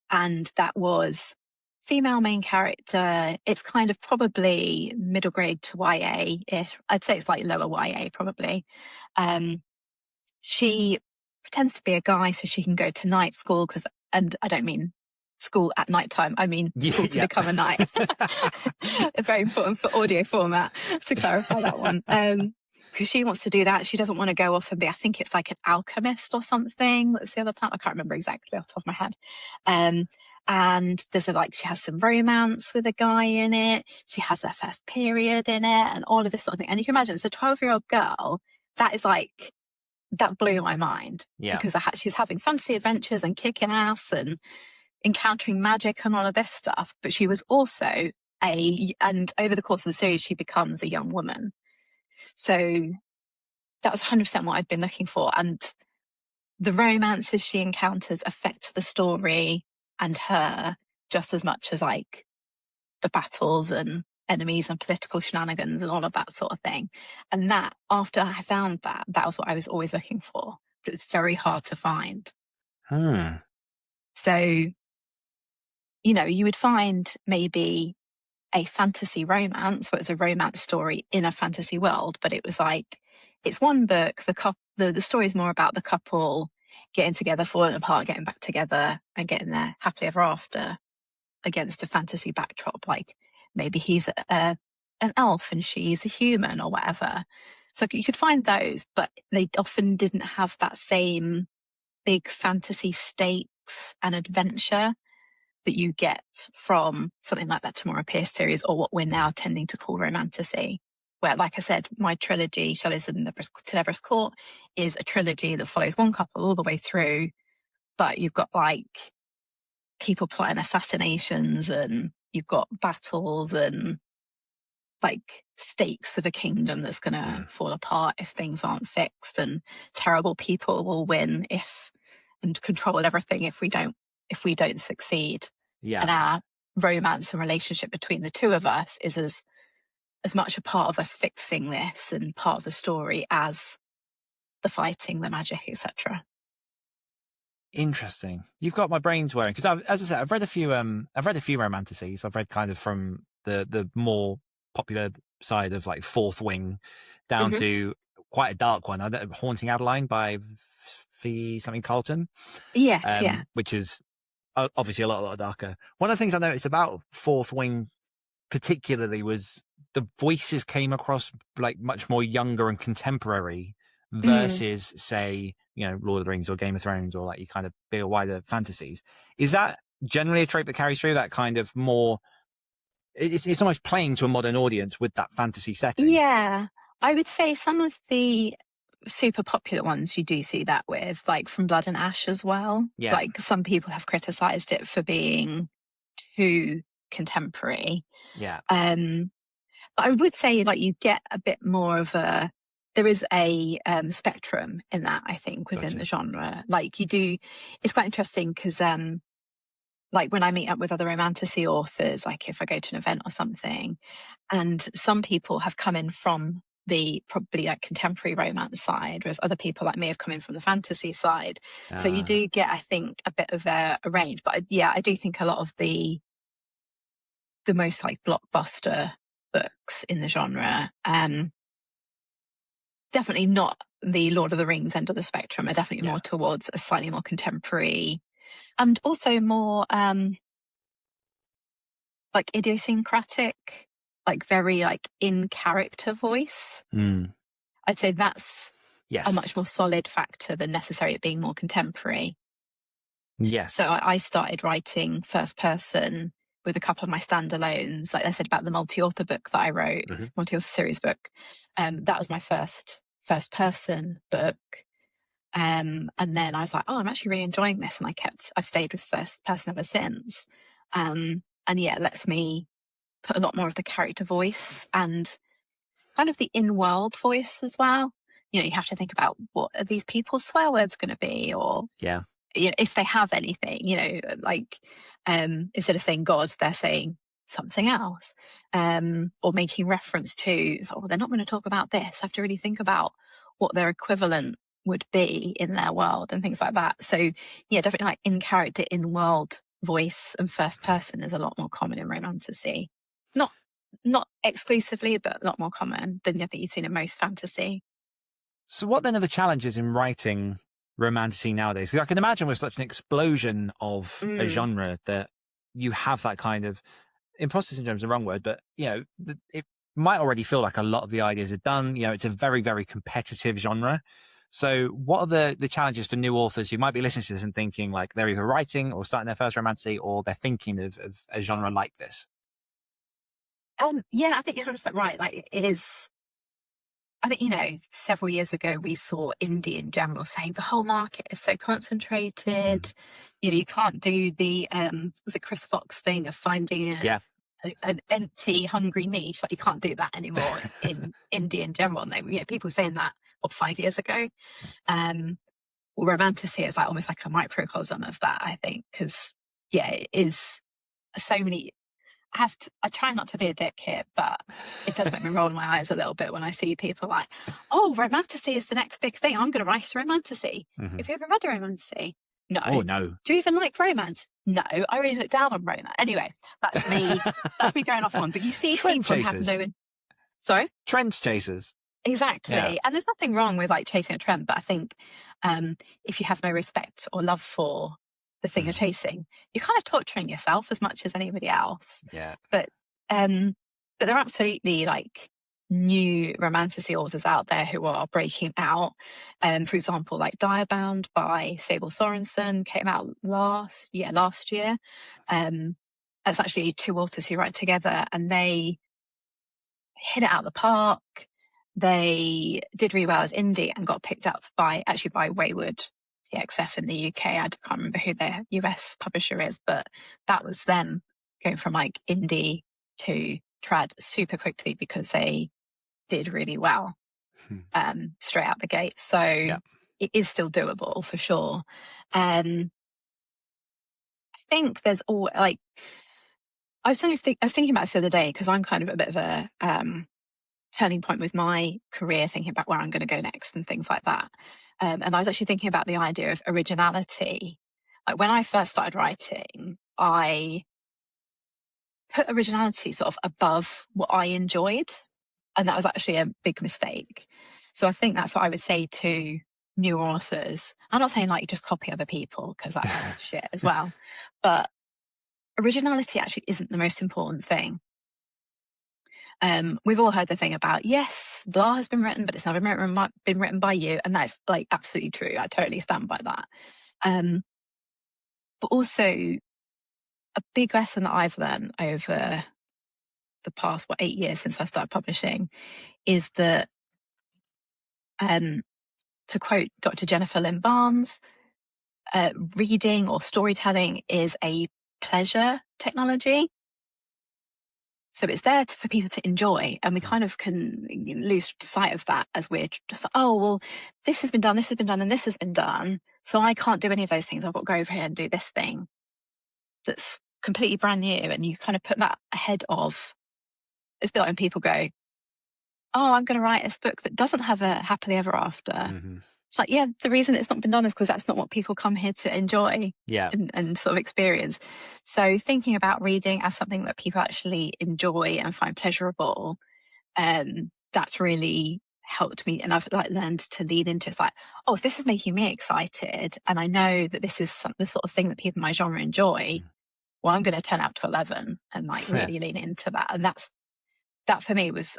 And that was female main character. It's kind of probably middle grade to YA-ish. I'd say it's like lower YA probably. She pretends to be a guy so she can go to night school, and I don't mean school at night time. I mean school to become a knight. Very important for audio format, to clarify that one. Because she wants to do that. She doesn't want to go off and be, I think it's like an alchemist or something. That's the other part. I can't remember exactly off the top of my head. And there's she has some romance with a guy in it. She has her first period in it and all of this sort of thing. And you can imagine, it's a 12-year-old girl. That is like that blew my mind because she was having fantasy adventures and kicking ass and encountering magic and all of this stuff. But she was also and over the course of the series, she becomes a young woman. So that was 100% what I'd been looking for. And the romances she encounters affect the story and her just as much as like the battles and enemies and political shenanigans and all of that sort of thing. And that, after I found that, that was what I was always looking for. But it was very hard to find. So, you know, you would find maybe a fantasy romance where it's a romance story in a fantasy world, but it was like, it's one book, the story is more about the couple getting together, falling apart, getting back together and getting there happily ever after against a fantasy backdrop. Like maybe he's an elf and she's a human or whatever. So you could find those, but they often didn't have that same big fantasy stakes and adventure that you get from something like that Tamora Pierce series, or what we're now tending to call romantasy. Where, like I said, my trilogy, Shelley's Tenebra's Court, is a trilogy that follows one couple all the way through, but you've got like people plotting assassinations and you've got battles and like stakes of a kingdom that's going to fall apart if things aren't fixed, and terrible people will win and control everything if we don't succeed. And our romance and relationship between the two of us is as much a part of us fixing this and part of the story as the fighting, the magic, etc. Interesting. You've got my brains whirring because, as I said, I've read a few romantasies. I've read kind of from the more popular side of like Fourth Wing down to quite a dark one, Haunting Adeline by V. something Carlton. Yes, which is obviously a lot darker. One of the things I noticed about Fourth Wing particularly was the voices came across like much more younger and contemporary versus say, you know, Lord of the Rings or Game of Thrones or like you kind of bigger, wider fantasies. Is that generally a trope that carries through, that kind of more, it's almost playing to a modern audience with that fantasy setting? Yeah, I would say some of the super popular ones you do see that with, like From Blood and Ash as well. Yeah. Like some people have criticized it for being too contemporary. Yeah. But I would say like you get a bit more of there is a spectrum in that, I think, within the genre. Like you do, it's quite interesting because like when I meet up with other romantasy authors, like if I go to an event or something, and some people have come in from the probably like contemporary romance side, whereas other people like me have come in from the fantasy side. So you do get, I think, a bit of a range. But I do think a lot of the most like blockbuster books in the genre, definitely not the Lord of the Rings end of the spectrum, are definitely more towards a slightly more contemporary and also more like idiosyncratic, like very like in character voice. I'd say that's a much more solid factor than necessarily it being more contemporary. Yes. So I started writing first person with a couple of my standalones, like I said about the multi-author book that I wrote, multi-author series book. That was my first person book. And then I was like, oh, I'm actually really enjoying this. And I've stayed with first person ever since. And yeah, it lets me put a lot more of the character voice and kind of the in-world voice as well. You know, you have to think about what are these people's swear words going to be, or you know, if they have anything, you know, like instead of saying God, they're saying something else, or making reference to, so, well, they're not going to talk about this. I have to really think about what their equivalent would be in their world and things like that. So yeah, definitely like in character, in world voice and first person is a lot more common in romantasy. Not exclusively, but a lot more common than I think you've seen in most fantasy. So what then are the challenges in writing romantasy nowadays? Because I can imagine with such an explosion of a genre that you have that kind of, imposter syndrome is the wrong word, but you know, it might already feel like a lot of the ideas are done. You know, it's a very, very competitive genre. So what are the challenges for new authors who might be listening to this and thinking like they're either writing or starting their first romantasy, or they're thinking of a genre like this? Yeah, I think you're 100% right. Like it is I think, several years ago we saw indie in general saying the whole market is so concentrated. You can't do the was it Chris Fox thing of finding an empty, hungry niche. Like, you can't do that anymore in indie in general. And people were saying that 5 years ago. Romantasy is like almost like a microcosm of that, I think, because it is so many. I try not to be a dick here, but it does make me roll my eyes a little bit when I see people like, oh, romantasy is the next big thing. I'm going to write a romantasy. Have you ever read a romantasy? No. Oh, no. Do you even like romance? No. I really look down on romance. Anyway, that's me. That's me going off one. But you see people who have no. Sorry? Trend chasers. Exactly. Yeah. And there's nothing wrong with like chasing a trend, but I think if you have no respect or love for the thing you're chasing, you're kind of torturing yourself as much as anybody else. Yeah. But there are absolutely like new romantasy authors out there who are breaking out. For example, like Direbound by Sable Sorensen came out last year. That's actually two authors who write together, and they hit it out of the park. They did really well as indie and got picked up by Wayward TXF in the UK. I can't remember who their US publisher is, but that was them going from like indie to trad super quickly because they did really well straight out the gate. So it is still doable for sure. I think there's all like I was thinking about this the other day because I'm kind of a bit of a turning point with my career, thinking about where I'm going to go next and things like that. And I was actually thinking about the idea of originality. Like when I first started writing, I put originality sort of above what I enjoyed. And that was actually a big mistake. So I think that's what I would say to new authors. I'm not saying like just copy other people because that's shit as well. But originality actually isn't the most important thing. We've all heard the thing about, yes, blah has been written, but it's never been written by you. And that's like absolutely true. I totally stand by that. But also a big lesson that I've learned over the past, 8 years since I started publishing is that, to quote Dr. Jennifer Lynn Barnes, reading or storytelling is a pleasure technology. So it's there for people to enjoy, and we kind of can lose sight of that as we're just like, oh, well, this has been done, and this has been done. So I can't do any of those things. I've got to go over here and do this thing that's completely brand new. And you kind of put that ahead of, it's a bit like when people go, oh, I'm going to write this book that doesn't have a happily ever after. It's like, yeah, the reason it's not been done is because that's not what people come here to enjoy and sort of experience. So thinking about reading as something that people actually enjoy and find pleasurable, that's really helped me. And I've like learned to lean into it's like, oh, if this is making me excited and I know that this is the sort of thing that people in my genre enjoy, well, I'm going to turn out to 11 and like really lean into that. And that for me was,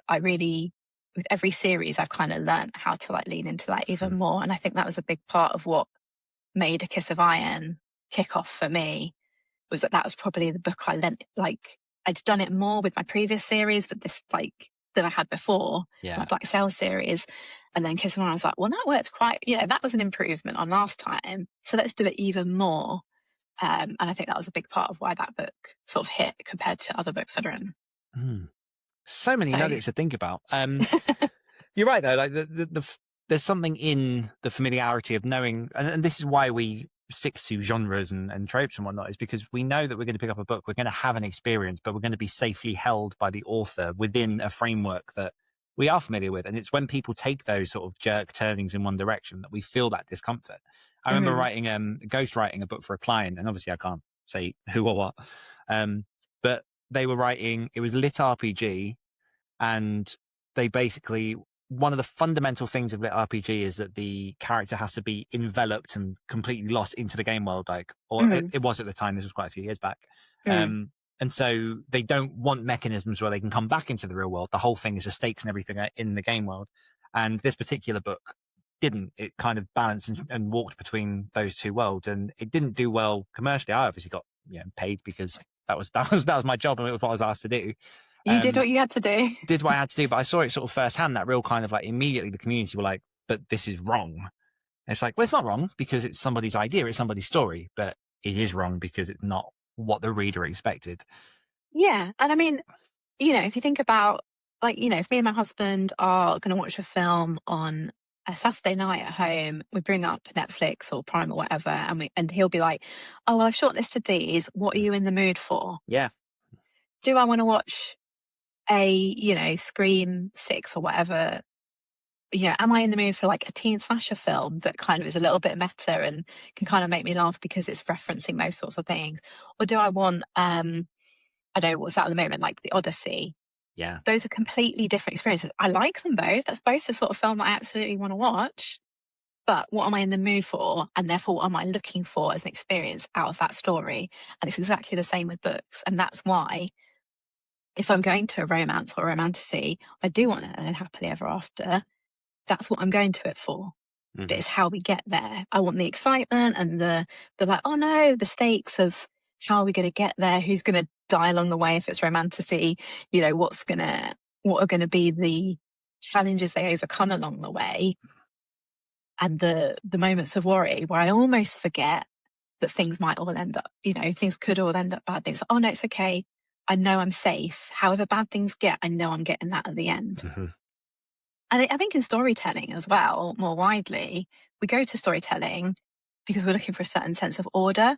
with every series, I've kind of learned how to like lean into that even more. And I think that was a big part of what made A Kiss of Iron kick off for me, was that was probably the book I lent, like I'd done it more with my previous series, but this like than I had before, my Black Sail series. And then Kiss of Iron, I was like, well, that worked quite, that was an improvement on last time. So let's do it even more. And I think that was a big part of why that book sort of hit compared to other books I'd written. So many nuggets to think about. You're right though. Like there's something in the familiarity of knowing, and this is why we stick to genres and tropes and whatnot, is because we know that we're going to pick up a book, we're going to have an experience, but we're going to be safely held by the author within a framework that we are familiar with. And it's when people take those sort of jerk turnings in one direction that we feel that discomfort. I remember writing, ghostwriting a book for a client, and obviously I can't say who or what, but they were writing, it was lit RPG, and they basically, one of the fundamental things of lit RPG is that the character has to be enveloped and completely lost into the game world, it was at the time, this was quite a few years back. And so they don't want mechanisms where they can come back into the real world. The whole thing is the stakes and everything are in the game world. And this particular book didn't. It kind of balanced and walked between those two worlds, and it didn't do well commercially. I obviously got paid because that was my job and it was what I was asked to do. You did what you had to do. Did what I had to do, but I saw it sort of firsthand, that real kind of like immediately the community were like, but this is wrong. And it's like, well, it's not wrong because it's somebody's idea, it's somebody's story, but it is wrong because it's not what the reader expected. Yeah. And I mean, you know, if you think about, like, you know, if me and my husband are going to watch a film on a Saturday night at home, we bring up Netflix or Prime or whatever, and he'll be like, oh, well, I've shortlisted these. What are you in the mood for? Yeah. Do I want to watch a, you know, Scream 6 or whatever? You know, am I in the mood for like a teen slasher film that kind of is a little bit meta and can kind of make me laugh because it's referencing those sorts of things? Or do I want, I don't know, what's that at the moment, like The Odyssey? Yeah. Those are completely different experiences. I like them both. That's both the sort of film I absolutely want to watch. But what am I in the mood for? And therefore, what am I looking for as an experience out of that story? And it's exactly the same with books. And that's why if I'm going to a romance or a romantasy, I do want to end happily ever after. That's what I'm going to it for. Mm-hmm. But it's how we get there. I want the excitement and the like, oh no, the stakes of how are we going to get there? Who's going to die along the way if it's romantasy? You know, what are going to be the challenges they overcome along the way? And the moments of worry where I almost forget that things might all end up, you know, things could all end up badly. It's like, oh no, it's okay. I know I'm safe. However bad things get, I know I'm getting that at the end. Mm-hmm. And I think in storytelling as well, more widely, we go to storytelling because we're looking for a certain sense of order,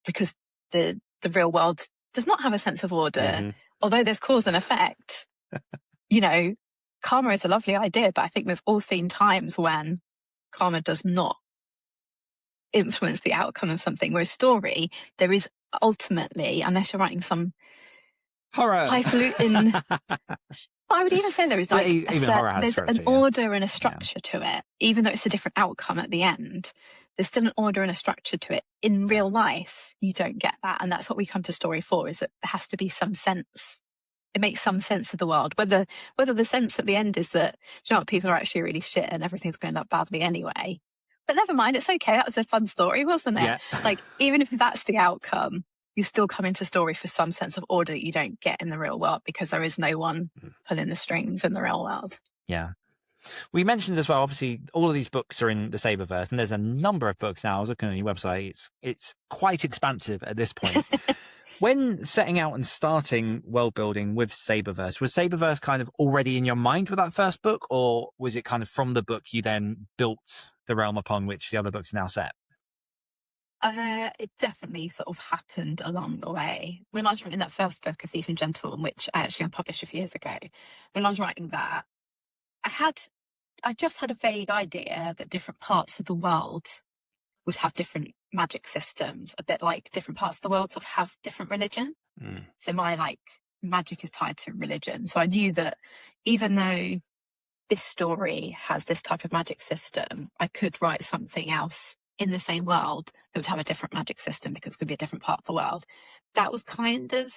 because the real world does not have a sense of order, Mm-hmm. although there's cause and effect. You know, karma is a lovely idea, but I think we've all seen times when karma does not influence the outcome of something. Whereas story, there is ultimately, unless you're writing some horror, highfalutin... I would even say there is like even horror has there's structure, an order and a structure to it, even though it's a different outcome at the end. There's still an order and a structure to it. In real life, you don't get that, and that's what we come to story for. Is that there has to be some sense. It makes some sense of the world. Whether the sense at the end is that, you know what, people are actually really shit and everything's going to end up badly anyway. But never mind, it's okay. That was a fun story, wasn't it? Yeah. Like, even if that's the outcome, you still come into story for some sense of order that you don't get in the real world because there is no one pulling the strings in the real world. Yeah. We mentioned as well, obviously, all of these books are in the Saberverse, and there's a number of books now. I was looking on your website. It's quite expansive at this point. When setting out and starting world building with Saberverse, was Saberverse kind of already in your mind with that first book, or was it kind of from the book you then built the realm upon which the other books are now set? It definitely sort of happened along the way. When I was writing that first book, A Thief and Gentleman, which I actually unpublished a few years ago, when I was writing that, I just had a vague idea that different parts of the world would have different magic systems, a bit like different parts of the world sort of have different religion. So my like magic is tied to religion. So I knew that even though this story has this type of magic system, I could write something else in the same world that would have a different magic system because it could be a different part of the world. That was kind of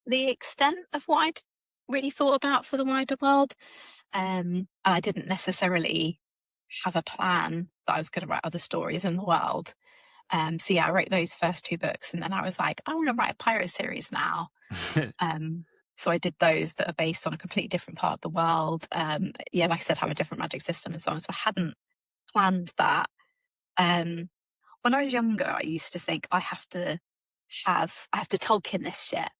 the extent of what I'd really thought about for the wider world. And I didn't necessarily have a plan that I was going to write other stories in the world. So yeah, I wrote those first two books, and then I was like, I want to write a pirate series now. So I did those that are based on a completely different part of the world. Yeah, like I said, have a different magic system and so on. So I hadn't planned that. When I was younger, I used to think I have to Tolkien this shit.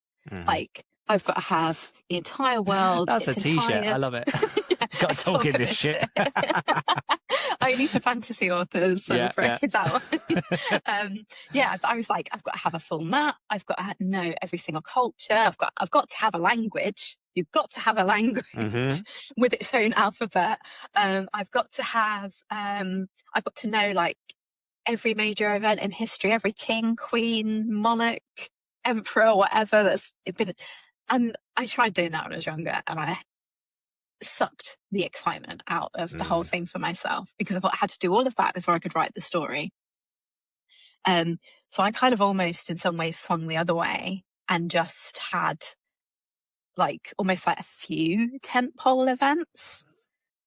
Like, I've got to have the entire world. That's a t-shirt. I love it. Yeah, got to Tolkien this shit. Only for fantasy authors, I'm afraid, that one. Yeah, I was like, I've got to have a full map. I've got to know every single culture. I've got to have a language. You've got to have a language with its own alphabet. I've got to know like every major event in history, every king, queen, monarch, emperor, whatever that's been. And I tried doing that when I was younger, and I sucked the excitement out of the whole thing for myself because I thought I had to do all of that before I could write the story. So I kind of almost in some ways swung the other way and just had like almost like a few tentpole events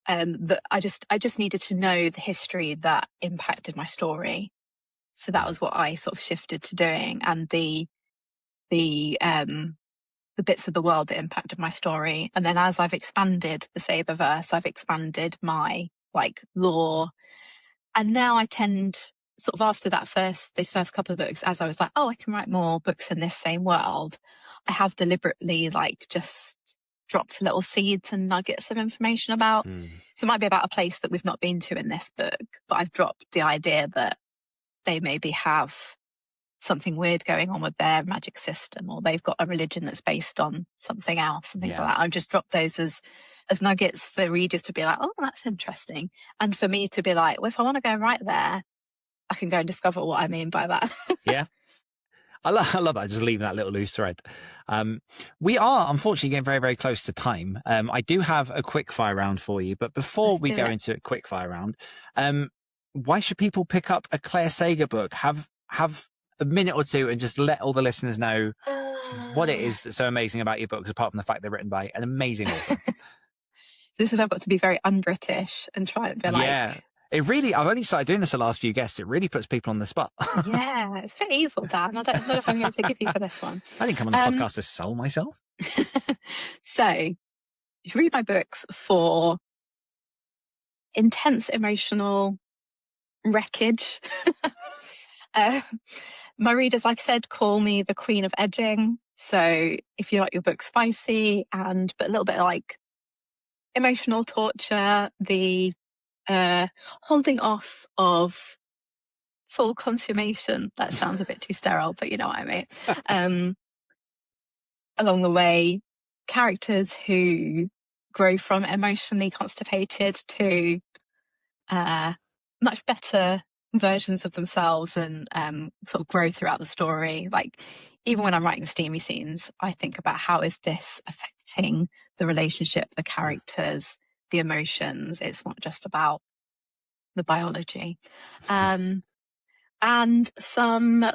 that I just needed to know the history that impacted my story. So that was what I sort of shifted to doing. And the the bits of the world that impacted my story. And then as I've expanded the Saberverse, I've expanded my like lore. And now I tend sort of after those first couple of books, as I was like, oh, I can write more books in this same world, I have deliberately like just dropped little seeds and nuggets of information about. So it might be about a place that we've not been to in this book, but I've dropped the idea that they maybe have something weird going on with their magic system, or they've got a religion that's based on something else and things like that. I've just dropped those as nuggets for readers to be like, oh, that's interesting. And for me to be like, well, if I want to go right there, I can go and discover what I mean by that. Yeah. I love that, just leaving that little loose thread. We are unfortunately getting very, very close to time. I do have a quick fire round for you, but before we go into a quick fire round, why should people pick up a Clare Sager book? Have a minute or two and just let all the listeners know what it is that's so amazing about your books, apart from the fact they're written by an amazing author. This is where I've got to be very un-British and try and be like... Yeah. It really, I've only started doing this the last few guests. It really puts people on the spot. Yeah, it's very evil, Dan. I don't know if I'm going to forgive you for this one. I didn't come on the podcast to sell myself. So, you read my books for intense emotional wreckage. My readers, like I said, call me the Queen of Edging. So if you like your book spicy but a little bit like emotional torture, the holding off of full consummation. That sounds a bit too sterile, but you know what I mean. Along the way, characters who grow from emotionally constipated to much better versions of themselves and sort of grow throughout the story. Like, even when I'm writing steamy scenes, I think about how is this affecting the relationship, the characters, the emotions. It's not just about the biology. And some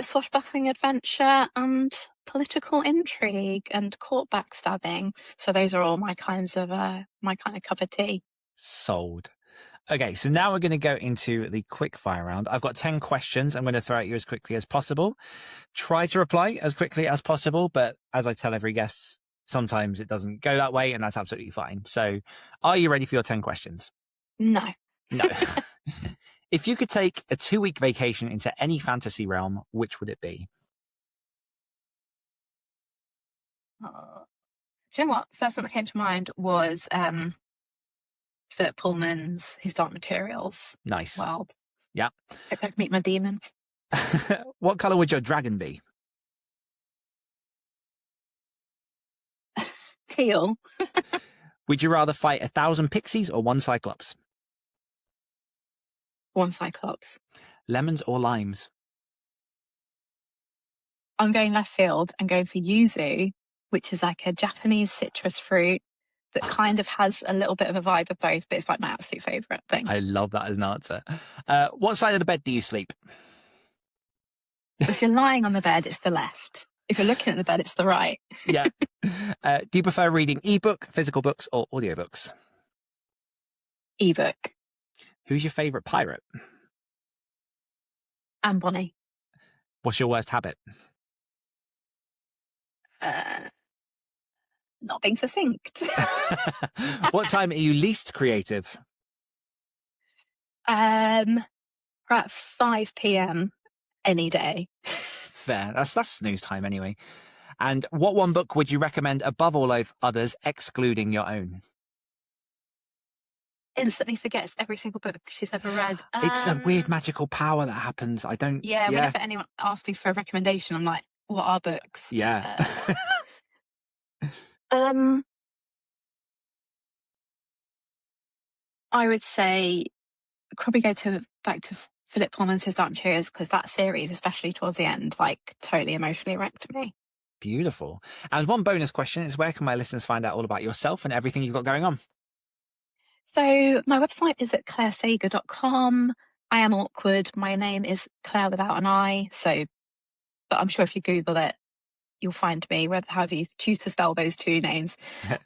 swashbuckling adventure and political intrigue and court backstabbing. So those are all my kind of cup of tea. Sold. Okay, so now we're going to go into the quick fire round. I've got 10 questions I'm going to throw at you as quickly as possible. Try to reply as quickly as possible, but as I tell every guest, sometimes it doesn't go that way, and that's absolutely fine. So are you ready for your 10 questions? No. No. If you could take a 2-week vacation into any fantasy realm, which would it be? Do you know what? First one that came to mind was Philip Pullman's His Dark Materials. Nice. World. Yeah. Hope I can meet my demon. What colour would your dragon be? Teal. Would you rather fight 1,000 pixies or 1 cyclops? 1 cyclops. Lemons or limes? I'm going left field and going for yuzu, which is like a Japanese citrus fruit that kind of has a little bit of a vibe of both, but it's like my absolute favourite thing. I love that as an answer. What side of the bed do you sleep? If you're lying on the bed, it's the left. If you're looking at the bed, it's the right. Yeah. Do you prefer reading ebook, physical books, or audiobooks? Ebook. Who's your favourite pirate? Anne Bonny. What's your worst habit? Not being succinct. What time are you least creative? At 5 p.m. any day. Fair. That's snooze time anyway. And what one book would you recommend above all others, excluding your own? Instantly forgets every single book she's ever read. It's a weird magical power that happens. Whenever anyone asks me for a recommendation, I'm like, what are books? Yeah. I would say probably go back to Philip Pullman's His Dark Materials, because that series, especially towards the end, like totally emotionally wrecked me. Beautiful. And one bonus question is, where can my listeners find out all about yourself and everything you've got going on? So my website is at claresager.com. I am awkward. My name is Claire without an I. But I'm sure if you Google it, you'll find me, however you choose to spell those two names.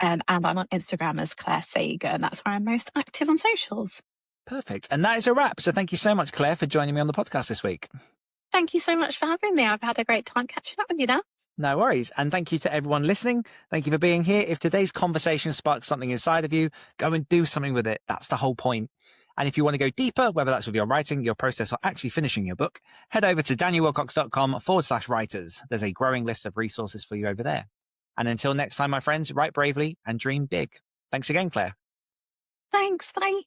And I'm on Instagram as Clare Sager, and that's where I'm most active on socials. Perfect. And that is a wrap. So thank you so much, Claire, for joining me on the podcast this week. Thank you so much for having me. I've had a great time catching up with you now. No worries. And thank you to everyone listening. Thank you for being here. If today's conversation sparks something inside of you, go and do something with it. That's the whole point. And if you want to go deeper, whether that's with your writing, your process, or actually finishing your book, head over to danielwilcox.com/writers. There's a growing list of resources for you over there. And until next time, my friends, write bravely and dream big. Thanks again, Claire. Thanks. Bye.